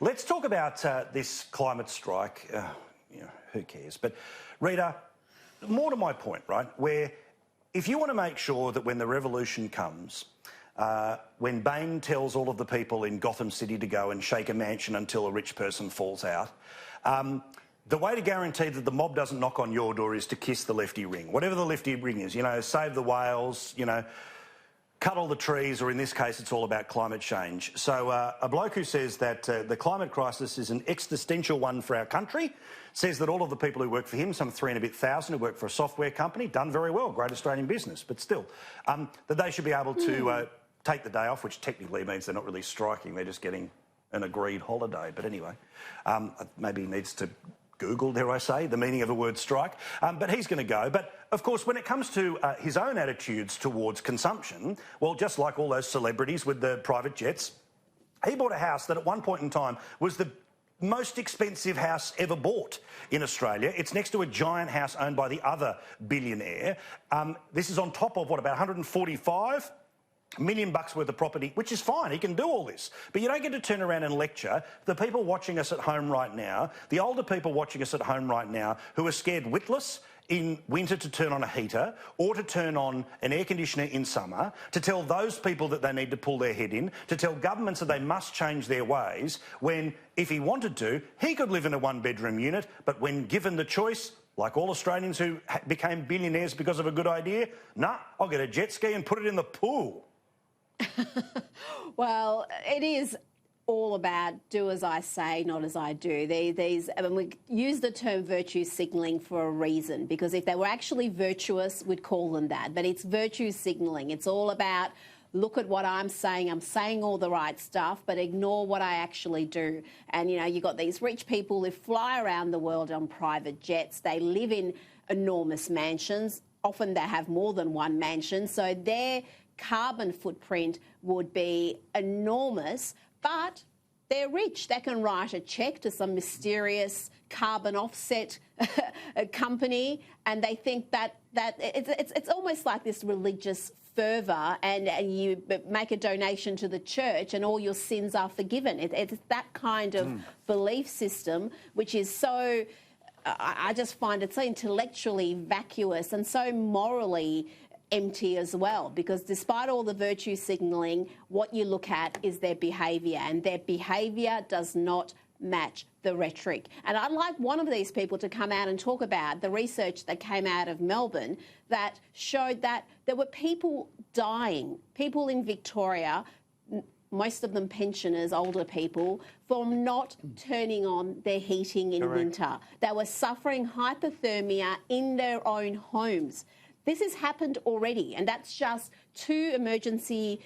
Let's talk about this climate strike. Who cares? But, Rita, more to my point, right, where if you want to make sure that when the revolution comes, when Bain tells all of the people in Gotham City to go and shake a mansion until a rich person falls out, the way to guarantee that the mob doesn't knock on your door is to kiss the lefty ring. Whatever the lefty ring is, save the whales, cut all the trees, or in this case, it's all about climate change. So a bloke who says that the climate crisis is an existential one for our country, says that all of the people who work for him, some 3 and a bit thousand who work for a software company, done very well, great Australian business, but still, that they should be able to take the day off, which technically means they're not really striking, they're just getting an agreed holiday. But anyway, maybe he needs to Google, dare I say, the meaning of the word strike. But he's going to go. But, of course, when it comes to his own attitudes towards consumption, well, just like all those celebrities with the private jets, he bought a house that at one point in time was the most expensive house ever bought in Australia. It's next to a giant house owned by the other billionaire. This is on top of, about 145 $1 million worth of property, which is fine, he can do all this. But you don't get to turn around and lecture the people watching us at home right now, the older people watching us at home right now, who are scared witless in winter to turn on a heater or to turn on an air conditioner in summer, to tell those people that they need to pull their head in, to tell governments that they must change their ways, when, if he wanted to, he could live in a one-bedroom unit, but when given the choice, like all Australians who became billionaires because of a good idea, nah, I'll get a jet ski and put it in the pool. Well, it is all about do as I say, not as I do. We use the term virtue signalling for a reason, because if they were actually virtuous, we'd call them that. But it's virtue signalling. It's all about look at what I'm saying all the right stuff, but ignore what I actually do. And, you've got these rich people who fly around the world on private jets. They live in enormous mansions. Often they have more than one mansion. So their carbon footprint would be enormous, but they're rich. They can write a cheque to some mysterious carbon offset company, and they think that it's almost like this religious fervour, and you make a donation to the church and all your sins are forgiven. It's that kind of belief system, which is so... I just find it so intellectually vacuous and so morally empty as well, because despite all the virtue signalling, what you look at is their behaviour, and their behaviour does not match the rhetoric. And I'd like one of these people to come out and talk about the research that came out of Melbourne that showed that there were people dying, people in Victoria, most of them pensioners, older people, from not turning on their heating in winter. They were suffering hypothermia in their own homes. This has happened already, and that's just 2 emergency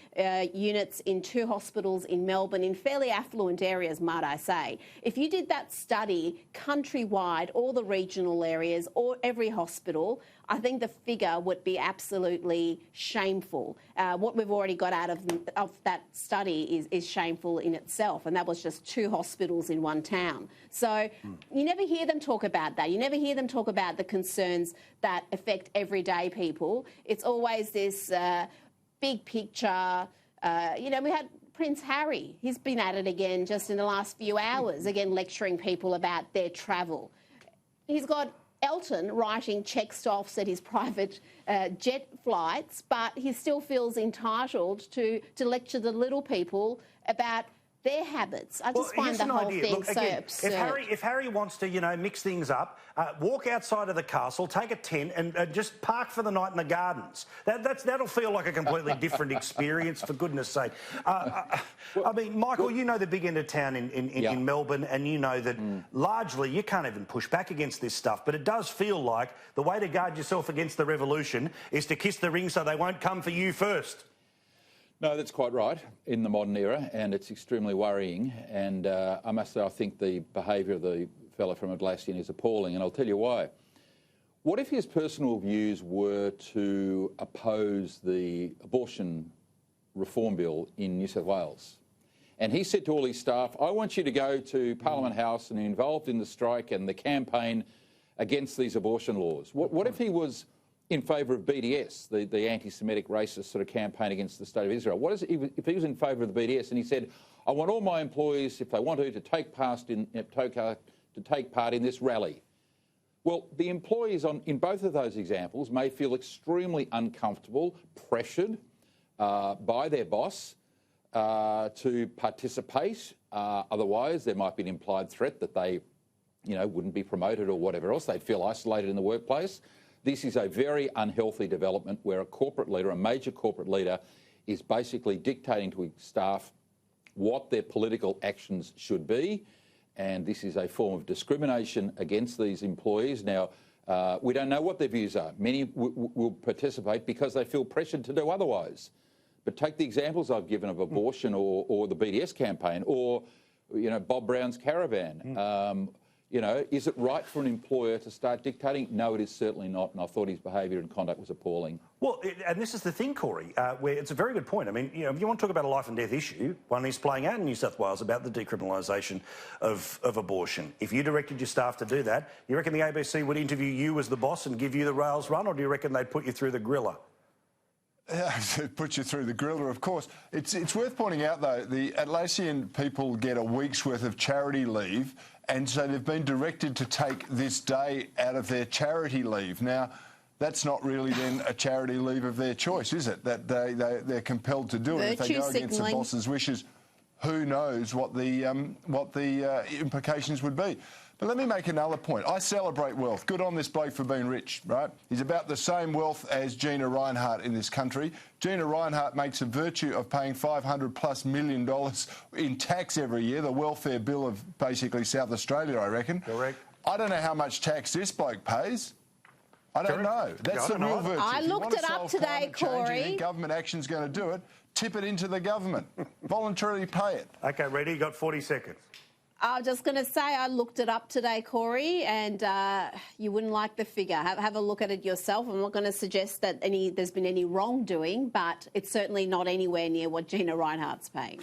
units in 2 hospitals in Melbourne, in fairly affluent areas, might I say. If you did that study countrywide, all the regional areas, or every hospital, I think the figure would be absolutely shameful. What we've already got out of that study is shameful in itself, and that was just 2 hospitals in one town. So you never hear them talk about that. You never hear them talk about the concerns that affect everyday people. It's always this big picture. We had Prince Harry. He's been at it again just in the last few hours, again lecturing people about their travel. He's got Elton writing cheques to offset his private jet flights, but he still feels entitled to lecture the little people about their habits. I just find the whole thing so absurd. If Harry wants to, mix things up, walk outside of the castle, take a tent and just park for the night in the gardens. That'll feel like a completely different experience, for goodness sake. I mean, Michael, you know the big end of town in Melbourne, and you know that largely you can't even push back against this stuff, but it does feel like the way to guard yourself against the revolution is to kiss the ring so they won't come for you first. No, that's quite right in the modern era, and it's extremely worrying. And I must say, I think the behaviour of the fellow from Atlassian is appalling, and I'll tell you why. What if his personal views were to oppose the abortion reform bill in New South Wales? And he said to all his staff, I want you to go to Parliament House and be involved in the strike and the campaign against these abortion laws. What if he was in favour of BDS, the anti-Semitic racist sort of campaign against the State of Israel? What is it, if he was in favour of the BDS and he said, I want all my employees, if they want to take part in this rally. Well, the employees in both of those examples may feel extremely uncomfortable, pressured by their boss to participate. Otherwise, there might be an implied threat that they, wouldn't be promoted or whatever else. They'd feel isolated in the workplace. This is a very unhealthy development where a corporate leader, a major corporate leader, is basically dictating to his staff what their political actions should be. And this is a form of discrimination against these employees. Now, we don't know what their views are. Many will participate because they feel pressured to do otherwise. But take the examples I've given of abortion or the BDS campaign or, Bob Brown's caravan. Is it right for an employer to start dictating? No, it is certainly not. And I thought his behaviour and conduct was appalling. Well, and this is the thing, Corey, where it's a very good point. I mean, if you want to talk about a life and death issue, one is playing out in New South Wales about the decriminalisation of abortion. If you directed your staff to do that, you reckon the ABC would interview you as the boss and give you the rails run, or do you reckon they'd put you through the griller? Put you through the griller, of course. It's worth pointing out, though, the Atlassian people get a week's worth of charity leave, and so they've been directed to take this day out of their charity leave. Now, that's not really then a charity leave of their choice, is it? That they're compelled to do it. If they go against the boss's wishes, who knows what the implications would be. But let me make another point. I celebrate wealth. Good on this bloke for being rich, right? He's about the same wealth as Gina Rinehart in this country. Gina Rinehart makes a virtue of paying $500+ million in tax every year, the welfare bill of basically South Australia, I reckon. Correct. I don't know how much tax this bloke pays. I don't know. That's the real virtue. I looked it up today, Corey. You think government action's going to do it, tip it into the government. Voluntarily pay it. OK, Rita, you got 40 seconds. I was just going to say I looked it up today, Corey, and you wouldn't like the figure. Have a look at it yourself. I'm not going to suggest that there's been any wrongdoing, but it's certainly not anywhere near what Gina Rinehart's paying.